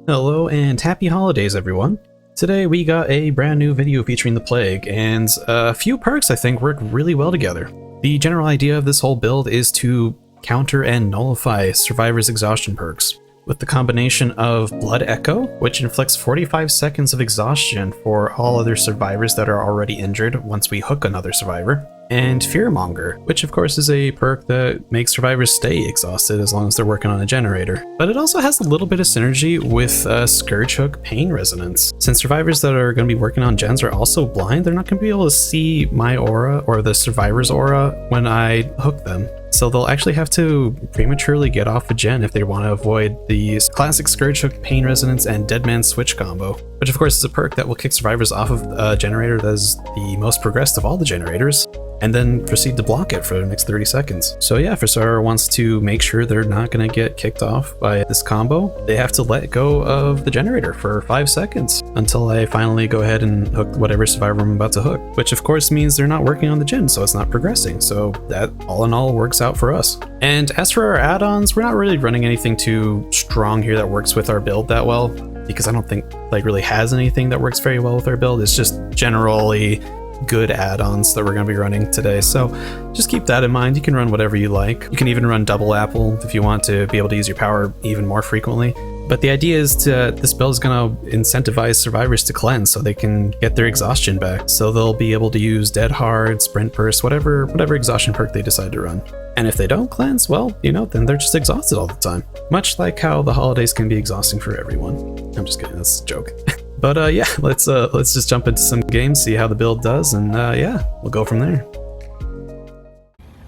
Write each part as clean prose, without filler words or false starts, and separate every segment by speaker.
Speaker 1: Hello and happy holidays, everyone. Today we got a brand new video featuring the Plague, and a few perks I think work really well together. The general idea of this whole build is to counter and nullify Survivor's exhaustion perks, with the combination of Blood Echo, which inflicts 45 seconds of exhaustion for all other survivors that are already injured once we hook another survivor, and Fearmonger, which of course is a perk that makes survivors stay exhausted as long as they're working on a generator. But it also has a little bit of synergy with Scourge Hook Pain Resonance. Since survivors that are going to be working on gens are also blind, they're not going to be able to see my aura or the survivor's aura when I hook them. So they'll actually have to prematurely get off a gen if they want to avoid the classic Scourge Hook Pain Resonance and Dead Man Switch combo, which of course is a perk that will kick survivors off of a generator that is the most progressed of all the generators, and then proceed to block it for the next 30 seconds. So yeah, if a survivor wants to make sure they're not going to get kicked off by this combo, they have to let go of the generator for 5 seconds until I finally go ahead and hook whatever survivor I'm about to hook, which of course means they're not working on the gen, so it's not progressing. So that all in all works out for us. And as for our add-ons, we're not really running anything too strong here that works with our build that well, because I don't think like really has anything that works very well with our build. It's just generally good add-ons that we're going to be running today, so just keep that in mind. You can run whatever you like. You can even run double apple if you want to be able to use your power even more frequently. But the idea is this build is going to incentivize survivors to cleanse so they can get their exhaustion back. So they'll be able to use Dead Hard, Sprint Burst, whatever exhaustion perk they decide to run. And if they don't cleanse, well, then they're just exhausted all the time. Much like how the holidays can be exhausting for everyone. I'm just kidding, that's a joke. But yeah, let's just jump into some games, see how the build does, and yeah, we'll go from there.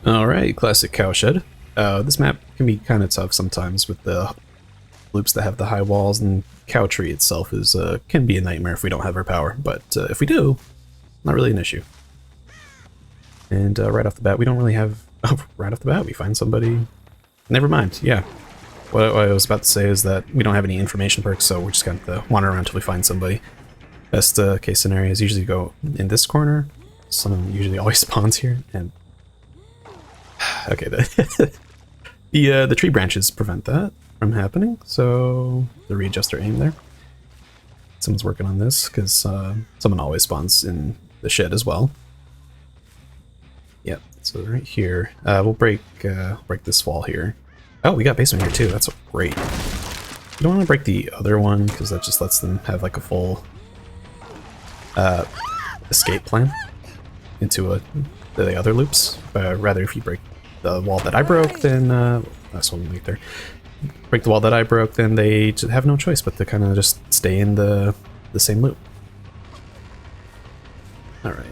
Speaker 1: Alright, classic Cowshed. This map can be kind of tough sometimes with the loops that have the high walls, and Cow Tree itself is can be a nightmare if we don't have our power, but if we do, not really an issue. And right off the bat, we don't really have... Oh, right off the bat, we find somebody... Never mind, yeah. What I was about to say is that we don't have any information perks, so we're just going to wander around until we find somebody. Best case scenario is usually go in this corner. Someone usually always spawns here, and... Okay, the tree branches prevent that from happening, so to readjust our aim there. Someone's working on this, because someone always spawns in the shed as well. Yep, so right here, we'll break this wall here. Oh, we got basement here too, that's great. You don't want to break the other one, because that just lets them have like a full escape plan into the other loops. Rather, if you break the wall that I broke, then that's one right there. Break the wall that I broke, then they just have no choice but to kind of just stay in the same loop. Alright,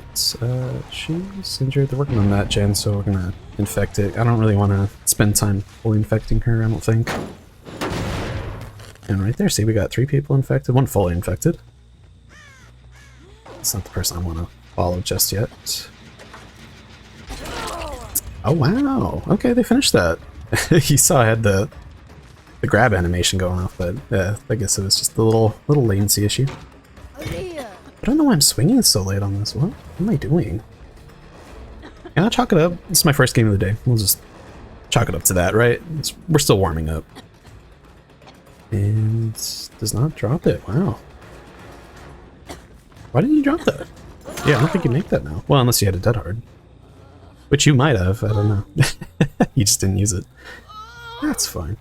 Speaker 1: she's injured. They're working on that gen, so we're gonna infect it. I don't really want to spend time fully infecting her, I don't think. And right there, see, we got 3 people infected, 1 fully infected. It's not the person I want to follow just yet. Oh wow, okay, they finished that. You saw I had the grab animation going off, but yeah, I guess it was just a little latency issue. I don't know why I'm swinging so late on this. What am I doing? Can I chalk it up? This is my first game of the day. We'll just chalk it up to that, right? We're still warming up. And does not drop it. Wow. Why didn't you drop that? Yeah, I don't think you make that now. Well, unless you had a Dead Hard. Which you might have, I don't know. You just didn't use it. That's fine.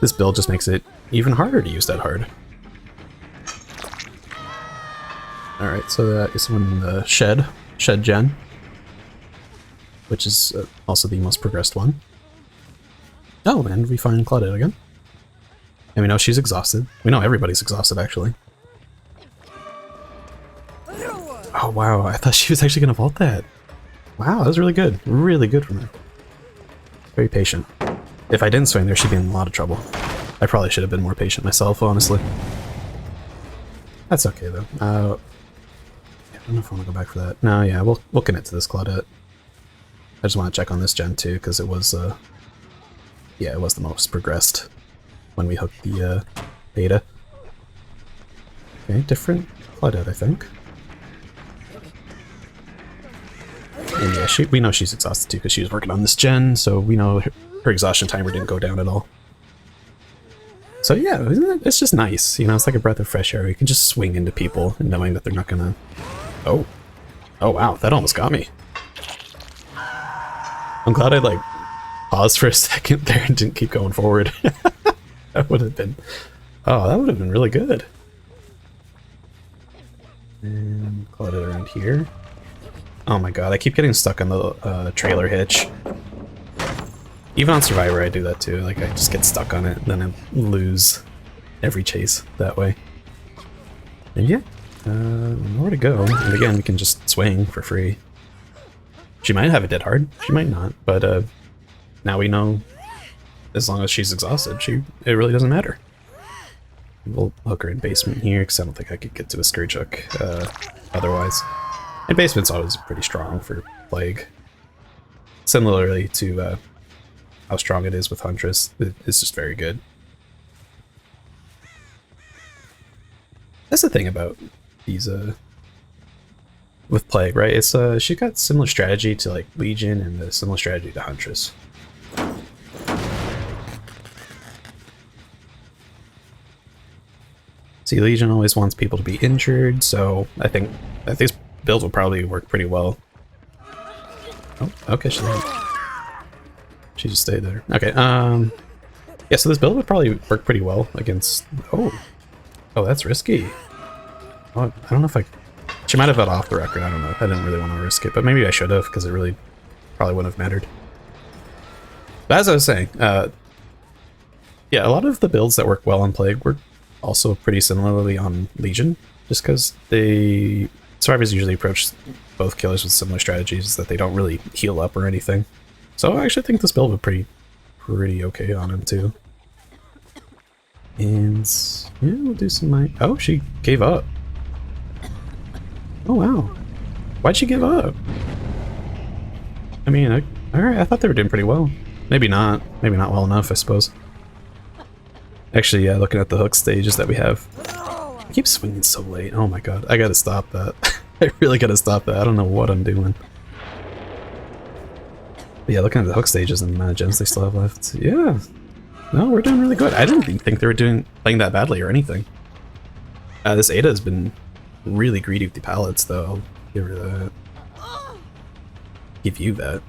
Speaker 1: This build just makes it even harder to use Dead Hard. Alright, so that is someone in the shed gen, which is also the most progressed one. Oh, and we find Claudette again. And we know she's exhausted. We know everybody's exhausted, actually. Oh wow, I thought she was actually going to vault that. Wow, that was really good. Really good from her. Very patient. If I didn't swing there, she'd be in a lot of trouble. I probably should have been more patient myself, honestly. That's okay, though. I don't know if I want to go back for that. No, yeah, we'll commit to this Claudette. I just want to check on this gen too, because it was, yeah, it was the most progressed when we hooked the beta. Okay, different Claudette, I think. And yeah, we know she's exhausted too, because she was working on this gen, so we know her exhaustion timer didn't go down at all. So yeah, it's just nice. You know, it's like a breath of fresh air. You can just swing into people and knowing that they're not gonna... Oh. Oh wow, that almost got me. I'm glad I like paused for a second there and didn't keep going forward. That would have been... Oh, that would have been really good. And call it around here. Oh my god, I keep getting stuck on the trailer hitch. Even on Survivor I do that too, like I just get stuck on it and then I lose every chase that way. And yeah, nowhere to go. And again, we can just swing for free. She might have a dead hard, she might not, but now we know as long as she's exhausted, it really doesn't matter. We'll hook her in basement here, because I don't think I could get to a Scourge Hook otherwise. And basement's always pretty strong for Plague. Similarly to how strong it is with Huntress, it's just very good. That's the thing about these, with Plague, right? It's, she got similar strategy to, like, Legion and a similar strategy to Huntress. See, Legion always wants people to be injured, so I think this build will probably work pretty well. Oh, okay, she just stayed there. Okay, yeah, so this build would probably work pretty well against... Oh, that's risky. Oh, I don't know if she might have got off the record, I don't know. I didn't really want to risk it, but maybe I should have, because it really probably wouldn't have mattered. But as I was saying, yeah, a lot of the builds that work well on Plague work also pretty similarly on Legion, just because survivors usually approach both killers with similar strategies that they don't really heal up or anything. So I actually think this build would pretty okay on him too. And yeah, we'll do some oh, she gave up. Oh wow, why'd she give up? I mean, alright, I thought they were doing pretty well. Maybe not well enough, I suppose. Actually, yeah, looking at the hook stages that we have. I keep swinging so late. Oh my god, I gotta stop that. I really gotta stop that. I don't know what I'm doing. But yeah, looking at the hook stages and the amount of gems they still have left. Yeah. No, we're doing really good. I didn't even think they were playing that badly or anything. This Ada has been really greedy with the pallets, though. I'll give her that. Give you that.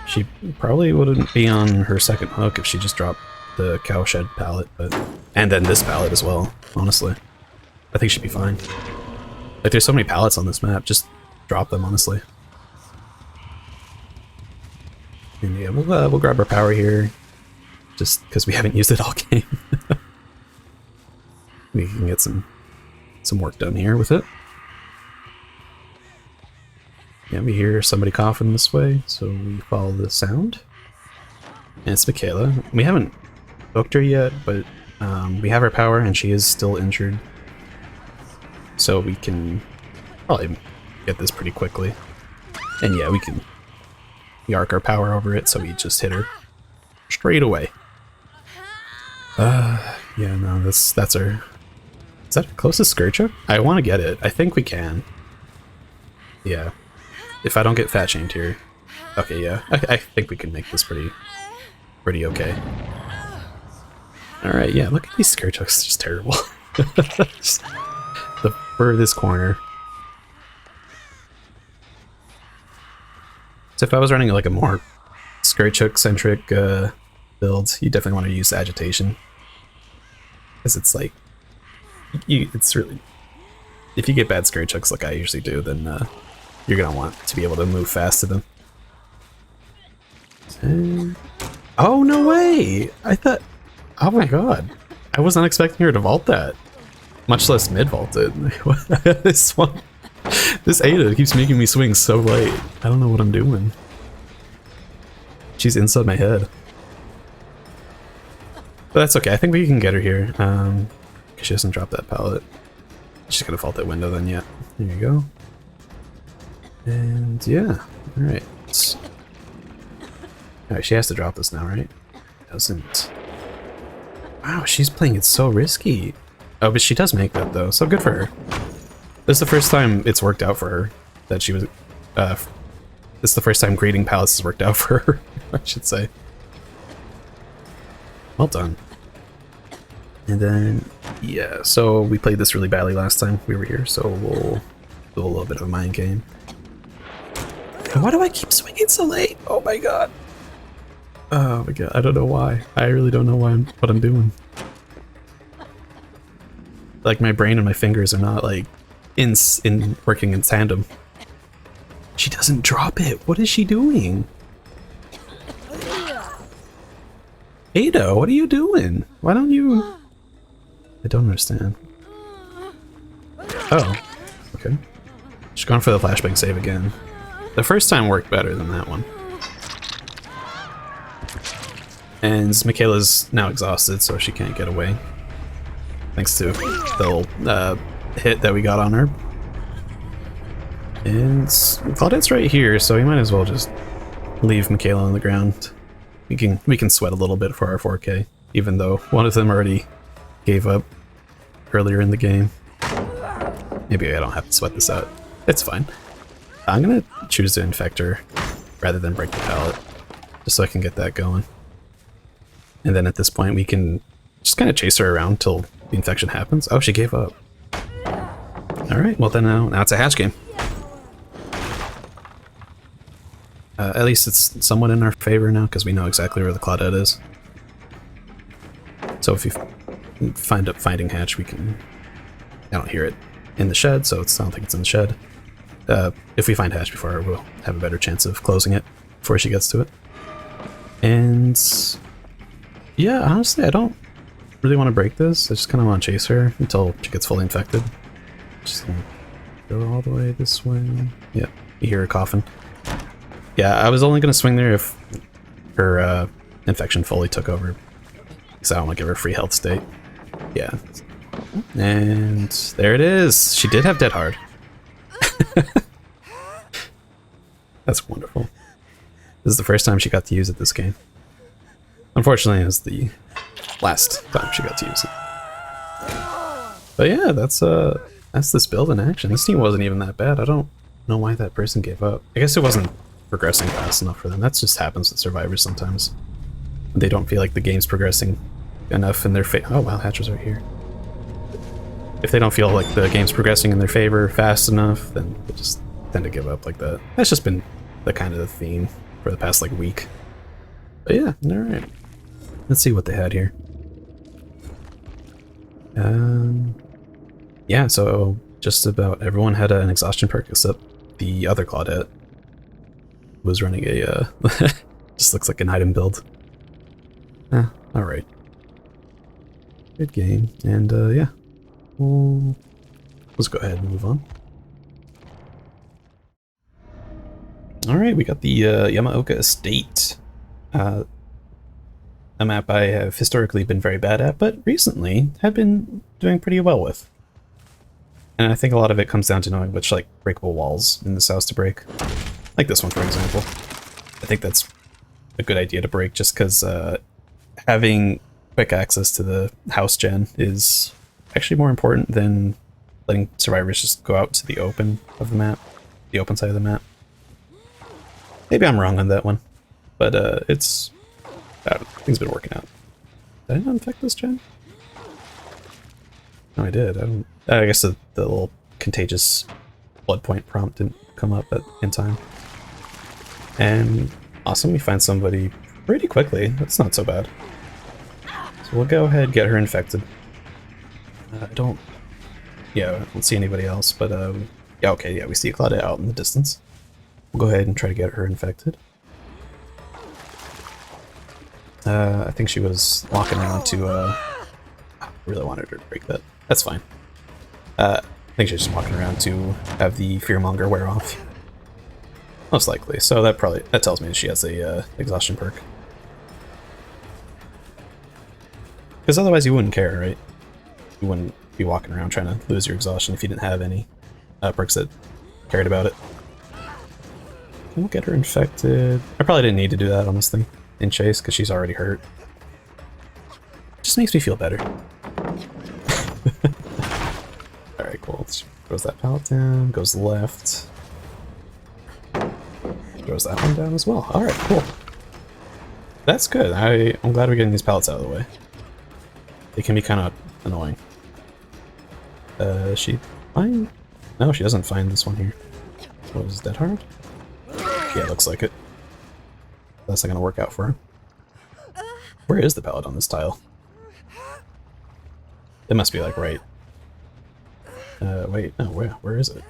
Speaker 1: She probably wouldn't be on her second hook if she just dropped the cowshed pallet, and then this pallet as well, honestly. I think she'd be fine. Like, there's so many pallets on this map, just drop them, honestly. And yeah, we'll grab our power here, just because we haven't used it all game. We can get some work done here with it. Yeah, we hear somebody coughing this way, so we follow the sound. And it's Michaela. We haven't booked her yet, but we have our power and she is still injured. So we can probably get this pretty quickly. And yeah, we arc our power over it, so we just hit her straight away. Yeah, no, that's our... Is that our closest Scourge Hook? I want to get it. I think we can. Yeah. If I don't get fat shamed here. Okay, yeah. I think we can make this pretty okay. Alright, yeah, look at these Scourge Hooks, it's just terrible. Just the furthest corner. So if I was running like a more Scourge Hook centric build, you definitely want to use Agitation. Because it's like, it's really, if you get bad Scourge Hooks like I usually do, then you're gonna want to be able to move fast to them. Oh, no way! I thought... Oh my god. I was not expecting her to vault that. Much less mid-vault it. This one... This Ada keeps making me swing so late. I don't know what I'm doing. She's inside my head. But that's okay, I think we can get her here. Because she doesn't drop that pallet. She's gonna vault that window then, yeah. There you go. And yeah, alright. Alright, she has to drop this now, right? Doesn't. Wow, she's playing it so risky. Oh, but she does make that though, so good for her. This is the first time it's worked out for her. That she was, this is the first time grading pallets has worked out for her, I should say. Well done. And then, yeah, so we played this really badly last time we were here, so we'll do a little bit of a mind game. And why do I keep swinging so late? Oh my god. Oh my god, I don't know why. I really don't know what I'm doing. Like, my brain and my fingers are not, like, in working in tandem. She doesn't drop it. What is she doing? Ada, what are you doing? Why don't you... I don't understand. Oh, okay. She's gone for the flashbang save again. The first time worked better than that one. And Michaela's now exhausted, so she can't get away. Thanks to the little hit that we got on her. And Claudette's right here, so we might as well just leave Michaela on the ground. We can sweat a little bit for our 4K, even though one of them already gave up earlier in the game. Maybe I don't have to sweat this out. It's fine. I'm gonna choose to infect her rather than break the pallet, just so I can get that going. And then at this point we can just kind of chase her around till the infection happens. Oh, she gave up. Alright, well then now it's a hatch game. At least it's somewhat in our favor now, because we know exactly where the Claudette is. So if you find up finding hatch, we can... I don't hear it in the shed, so I don't think it's in the shed. If we find hatch before her, we'll have a better chance of closing it before she gets to it. And... yeah, honestly, I don't really want to break this. I just kind of want to chase her until she gets fully infected. Just gonna go all the way this way. Yeah, you hear her coughing. Yeah, I was only going to swing there if her infection fully took over, because I don't want to give her a free health state. Yeah. And there it is! She did have Dead Hard. That's wonderful. This is the first time she got to use it this game. Unfortunately, it was the last time she got to use it. But yeah, that's this build in action. This team wasn't even that bad. I don't know why that person gave up. I guess it wasn't progressing fast enough for them. That just happens with survivors sometimes. They don't feel like the game's progressing enough in their favor. Oh wow, Hatcher's right here. If they don't feel like the game's progressing in their favor fast enough, then they just tend to give up like that. That's just been the kind of the theme for the past like week. But yeah, alright. Let's see what they had here. Yeah, so just about everyone had an exhaustion perk except the other Claudette was running a just looks like an item build. Alright. Good game. And yeah. Let's go ahead and move on. Alright, we got the Yamaoka Estate. A map I have historically been very bad at, but recently have been doing pretty well with. And I think a lot of it comes down to knowing which like breakable walls in this house to break. Like this one, for example. I think that's a good idea to break just because having quick access to the house gen is actually more important than letting survivors just go out to the open of the map, the open side of the map. Maybe I'm wrong on that one, but it's... things been working out. Did I not infect this gen? No, I did. I guess the little contagious blood point prompt didn't come up in time. And awesome, we find somebody pretty quickly. That's not so bad. So we'll go ahead and get her infected. I don't see anybody else, but yeah, okay, yeah, we see Claudette out in the distance. We'll go ahead and try to get her infected. I think she was walking around to, I really wanted her to break that. That's fine. I think she's just walking around to have the Fearmonger wear off. Most likely. So that tells me she has a exhaustion perk. Because otherwise you wouldn't care, right? You wouldn't be walking around trying to lose your exhaustion if you didn't have any perks that cared about it. We'll get her infected. I probably didn't need to do that, honestly, in chase, because she's already hurt. Just makes me feel better. Alright, cool. Throws that pallet down, goes left. Throws that one down as well. Alright, cool. That's good. I'm glad we're getting these pallets out of the way. They can be kind of annoying. She find? No, she doesn't find this one here. What is that hard? Yeah, looks like it. That's not gonna work out for her. Where is the pallet on this tile? It must be like right. Wait, no, where is it?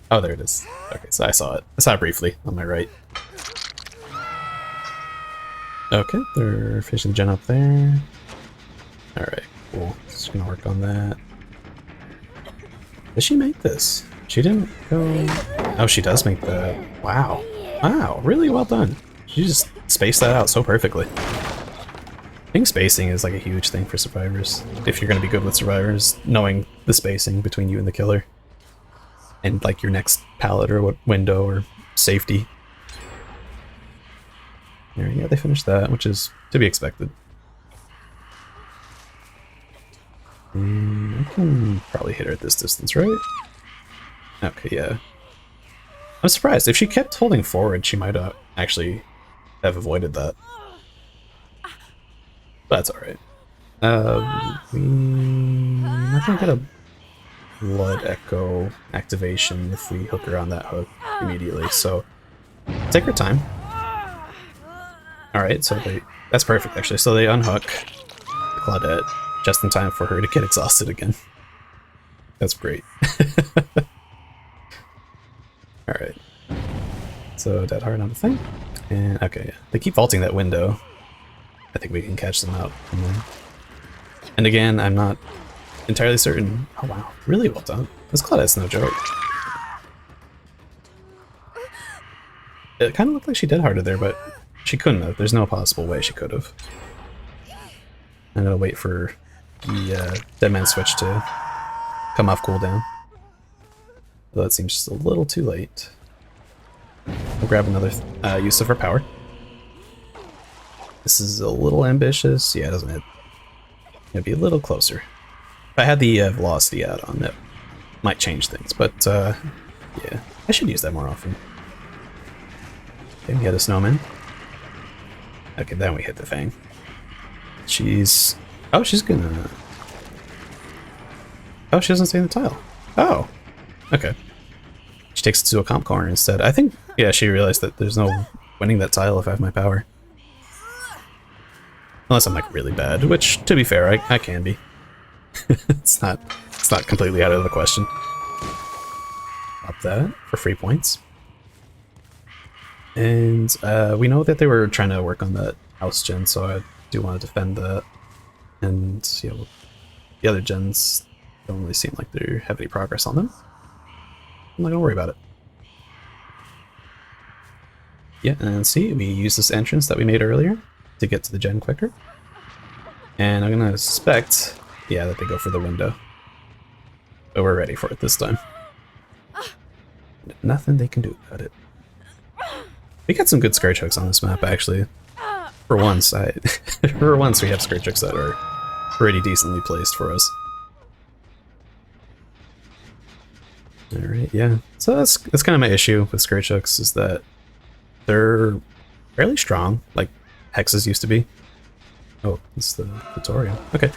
Speaker 1: Oh, there it is. Okay, so I saw it. I saw it briefly on my right. Okay, they're fishing gen up there. Alright, cool. Just gonna work on that. Did she make this? She didn't go... Oh, she does make that. Wow. Wow, really well done. She just spaced that out so perfectly. I think spacing is like a huge thing for survivors. If you're gonna be good with survivors, knowing the spacing between you and the killer. And like your next pallet or what window or safety. There, yeah, they finished that, which is to be expected. I can probably hit her at this distance, right? Okay, yeah. I'm surprised. If she kept holding forward, she might actually have avoided that. But that's alright. We not gonna get a blood echo activation if we hook her on that hook immediately, so take her time. Alright, so that's perfect actually. So they unhook Claudette just in time for her to get exhausted again. That's great. Alright. So dead hard on the thing. And okay, yeah. They keep vaulting that window. I think we can catch them out from there. And again, I'm not entirely certain. Oh wow, really well done. This Claudette's no joke. It kind of looked like she dead harded there, but she couldn't have. There's no possible way she could have. I'm gonna wait for the dead man switch to come off cooldown. Though that seems just a little too late. We'll grab another use of her power. This is a little ambitious. Yeah, doesn't it? It'd be a little closer. If I had the velocity add-on, that might change things, but yeah, I should use that more often. Okay, we had a snowman. Okay, then we hit the thing. She's... Oh, she's gonna... Oh, she doesn't stay in the tile. Oh, okay. She takes it to a comp corner instead. I think, yeah, she realized that there's no winning that tile if I have my power. Unless I'm like really bad, which, to be fair, I can be. It's not completely out of the question. Pop that for free points. And we know that they were trying to work on that house gen, so I do want to defend that. And you know, the other gens don't really seem like they have any progress on them. I'm not gonna worry about it. Yeah, and see, we use this entrance that we made earlier to get to the gen quicker. And I'm gonna suspect, yeah, that they go for the window. But we're ready for it this time. Nothing they can do about it. We got some good scourge hooks on this map, actually. For once, for once we have scourge hooks that are pretty decently placed for us. Alright, yeah. So that's kind of my issue with scourge hooks, is that they're fairly strong, like hexes used to be. Oh, it's the tutorial. Okay.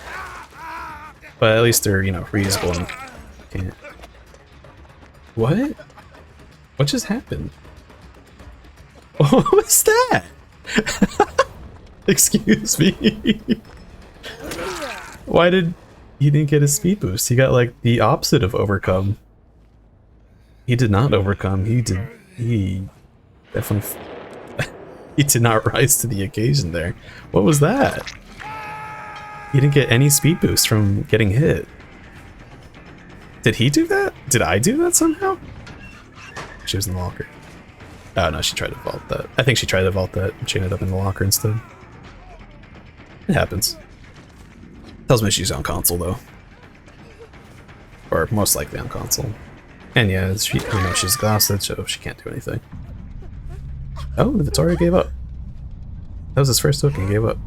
Speaker 1: But at least they're, you know, reusable and can't... What? What just happened? What was that? Excuse me. Why did he didn't get a speed boost? He got like the opposite of overcome. He did not overcome. He definitely he did not rise to the occasion there. What was that? He didn't get any speed boost from getting hit. Did he do that? Did I do that somehow? She was in the locker. Oh no, she tried to vault that. I think she tried to vault that and she ended up in the locker instead. It happens. Tells me she's on console though. Or most likely on console. And yeah, you know, she's exhausted, so she can't do anything. Oh, the Vittoria gave up. That was his first hook and he gave up.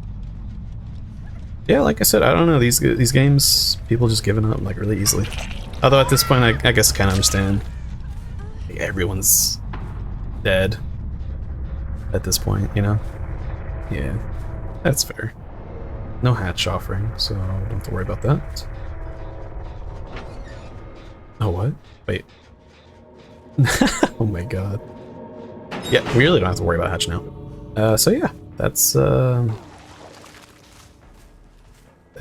Speaker 1: Yeah, like I said, I don't know, these games, people just giving up like really easily. Although at this point, I guess I kind of understand. Everyone's dead at this point, you know? Yeah, that's fair. No hatch offering, so don't have to worry about that. Oh, what? Wait. Oh my god. Yeah, we really don't have to worry about hatch now. So yeah, that's that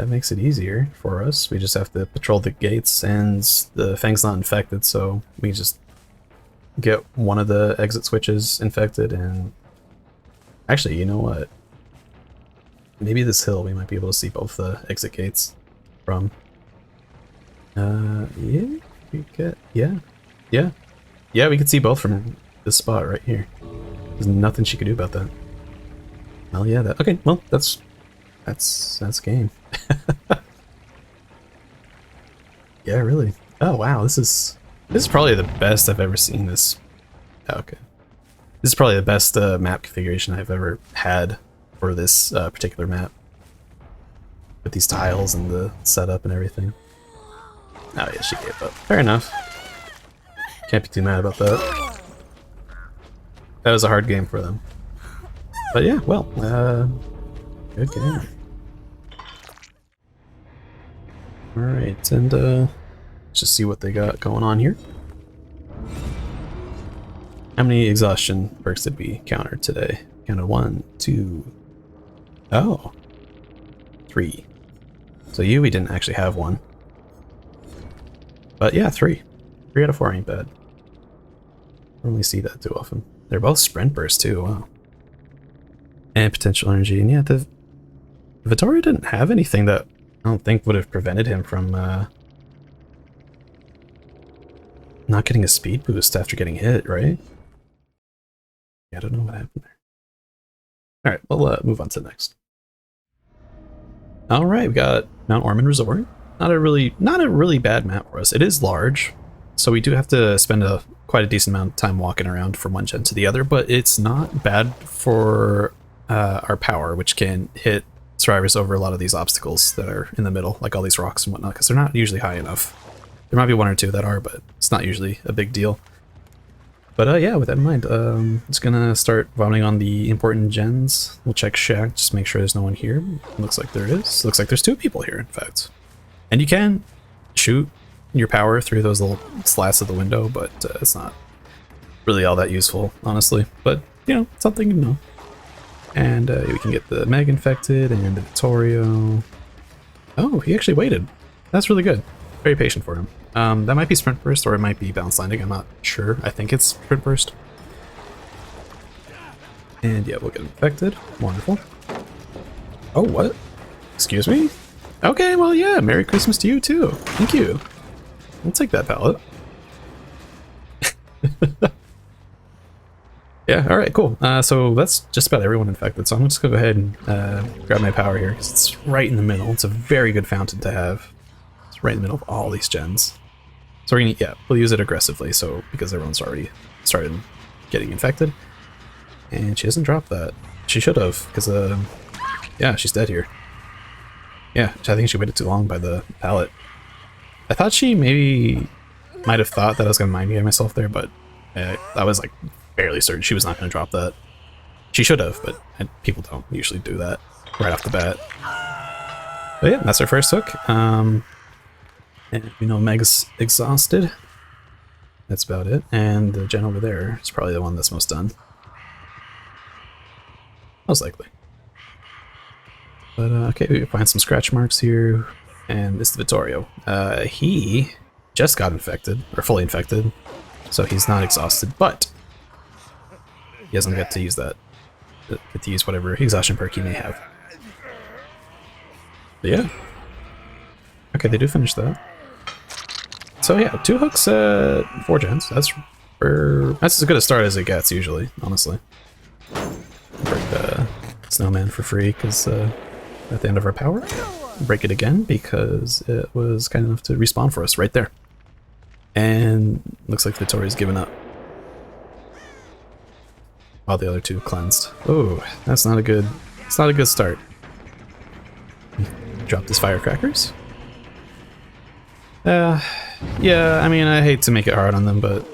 Speaker 1: makes it easier for us. We just have to patrol the gates, and the Fang's not infected, so we just get one of the exit switches infected, and actually, you know what? Maybe this hill we might be able to see both the exit gates from. Yeah, we get, yeah, we could see both from this spot right here. There's nothing she could do about that. Well, yeah, that, okay, well, that's game. Yeah, really. Oh wow, this is probably the best I've ever seen this. Oh, okay. This is probably the best map configuration I've ever had for this particular map. With these tiles and the setup and everything. Oh yeah, she gave up. Fair enough. Can't be too mad about that. That was a hard game for them. But yeah, well, good game. Alright, and let's just see what they got going on here. How many exhaustion perks did we counter today? Counted 1, 2. Oh. 3. So we didn't actually have one. But yeah, 3. 3 out of 4 ain't bad. I don't really see that too often. They're both sprint bursts too, wow. And potential energy, and yeah, the Vittorio didn't have anything that I don't think would have prevented him from not getting a speed boost after getting hit, right? Yeah, I don't know what happened there. Alright, we'll move on to the next. Alright, we got Mount Ormond Resort. Not a really bad map for us. It is large, so we do have to spend quite a decent amount of time walking around from one gen to the other, but it's not bad for our power, which can hit survivors over a lot of these obstacles that are in the middle, like all these rocks and whatnot, because they're not usually high enough. There might be 1 or 2 that are, but it's not usually a big deal. But yeah, with that in mind, just gonna start vomiting on the important gens. We'll check shack, just make sure there's no one here. Looks like there is. Looks like there's 2 people here, in fact. And you can shoot your power through those little slats of the window, but it's not really all that useful, honestly. But, you know, something to know. And we can get the Meg infected and the Vittorio. Oh, he actually waited. That's really good. Very patient for him. That might be sprint burst, or it might be bounce landing. I'm not sure. I think it's sprint burst. And yeah, we'll get infected. Wonderful. Oh, what? Excuse me? Okay, well, yeah. Merry Christmas to you too. Thank you. I'll take that pallet. Yeah, alright, cool. So that's just about everyone infected, so I'm just gonna go ahead and grab my power here, because it's right in the middle. It's a very good fountain to have. It's right in the middle of all these gens. So we're gonna, yeah, we'll use it aggressively, so because everyone's already started getting infected. And she hasn't dropped that. She should have, because, yeah, she's dead here. Yeah, I think she waited too long by the pallet. I thought she maybe might have thought that I was gonna mind game myself there, but I was like fairly certain she was not going to drop that. She should have, but people don't usually do that right off the bat. But yeah, that's our first hook. And we know Meg's exhausted. That's about it. And the gen over there is probably the one that's most done. Most likely. But okay, we find some scratch marks here. And this is Vittorio. He just got infected, or fully infected. So he's not exhausted, but he doesn't get to use that. Get to use whatever exhaustion perk he may have. But yeah. Okay, they do finish that. So yeah, 2 hooks at 4 gens. That's as good a start as it gets usually, honestly. Break the snowman for free because at the end of our power. Break it again because it was kind enough to respawn for us right there. And looks like Vittoria's given up. While the other 2 cleansed. Oh, that's not a good. It's not a good start. Drop his firecrackers. Yeah, I mean, I hate to make it hard on them, but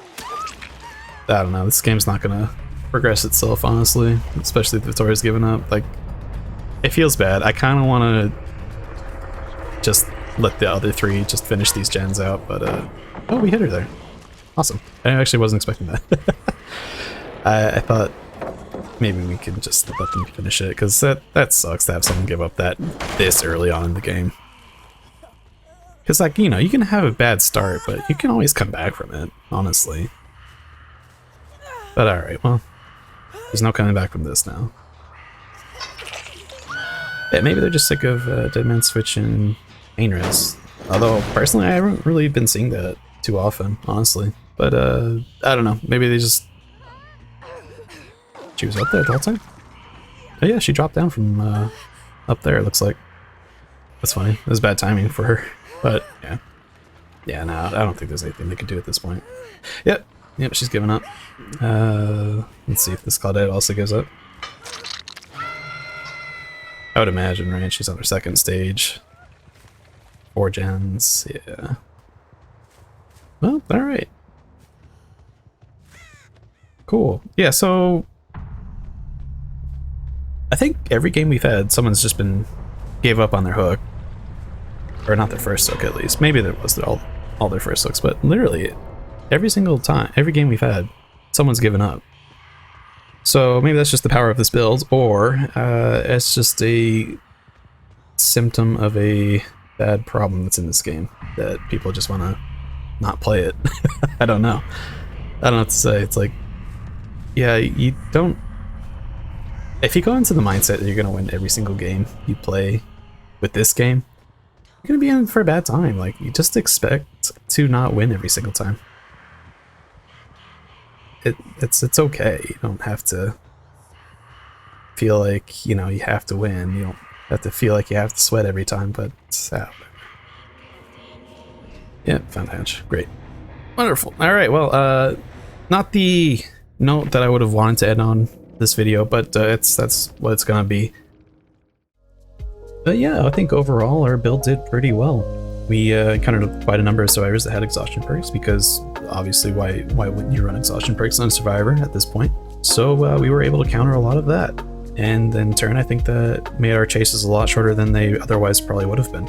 Speaker 1: I don't know. This game's not gonna progress itself, honestly. Especially if Vittoria's given up. Like, it feels bad. I kind of want to just let the other three just finish these gens out, but oh, we hit her there. Awesome. I actually wasn't expecting that. I thought maybe we could just let them finish it, because that sucks to have someone give up this early on in the game. Because, like, you know, you can have a bad start, but you can always come back from it, honestly. But alright, well, there's no coming back from this now. Yeah, maybe they're just sick of Dead Man Switch and main res. Although, personally, I haven't really been seeing that too often, honestly. But, I don't know, maybe they just... She was up there the whole time? Oh yeah, she dropped down from up there, it looks like. That's funny. It was bad timing for her. But, yeah. Yeah, no, I don't think there's anything they could do at this point. Yep, she's given up. Let's see if this Claudette also gives up. I would imagine, right? She's on her second stage. 4 gens, yeah. Well, alright. Cool. Yeah, so... I think every game we've had, someone's just gave up on their hook. Or not their first hook, at least. Maybe that was all their first hooks, but literally, every single time, every game we've had, someone's given up. So maybe that's just the power of this build, or it's just a symptom of a bad problem that's in this game, that people just want to not play it. I don't know. I don't know what to say. It's like, yeah, you don't... If you go into the mindset that you're going to win every single game you play with this game, you're going to be in for a bad time. Like, you just expect to not win every single time. It's okay. You don't have to feel like, you know, you have to win. You don't have to feel like you have to sweat every time, but yeah, found hatch. Great. Wonderful. Alright, well, not the note that I would have wanted to end on this video, but that's what it's gonna be. But yeah, I think overall our build did pretty well. We encountered quite a number of survivors that had exhaustion perks, because obviously why wouldn't you run exhaustion perks on a survivor at this point? So we were able to counter a lot of that, and in turn I think that made our chases a lot shorter than they otherwise probably would have been,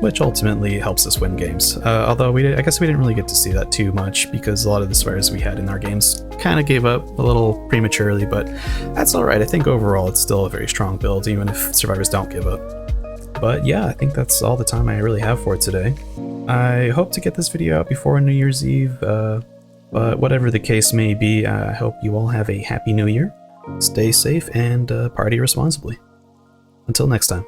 Speaker 1: which ultimately helps us win games. Although I guess we didn't really get to see that too much, because a lot of the survivors we had in our games kind of gave up a little prematurely, but that's alright. I think overall it's still a very strong build, even if survivors don't give up. But yeah, I think that's all the time I really have for today. I hope to get this video out before New Year's Eve, but whatever the case may be, I hope you all have a happy new year, stay safe, and party responsibly. Until next time.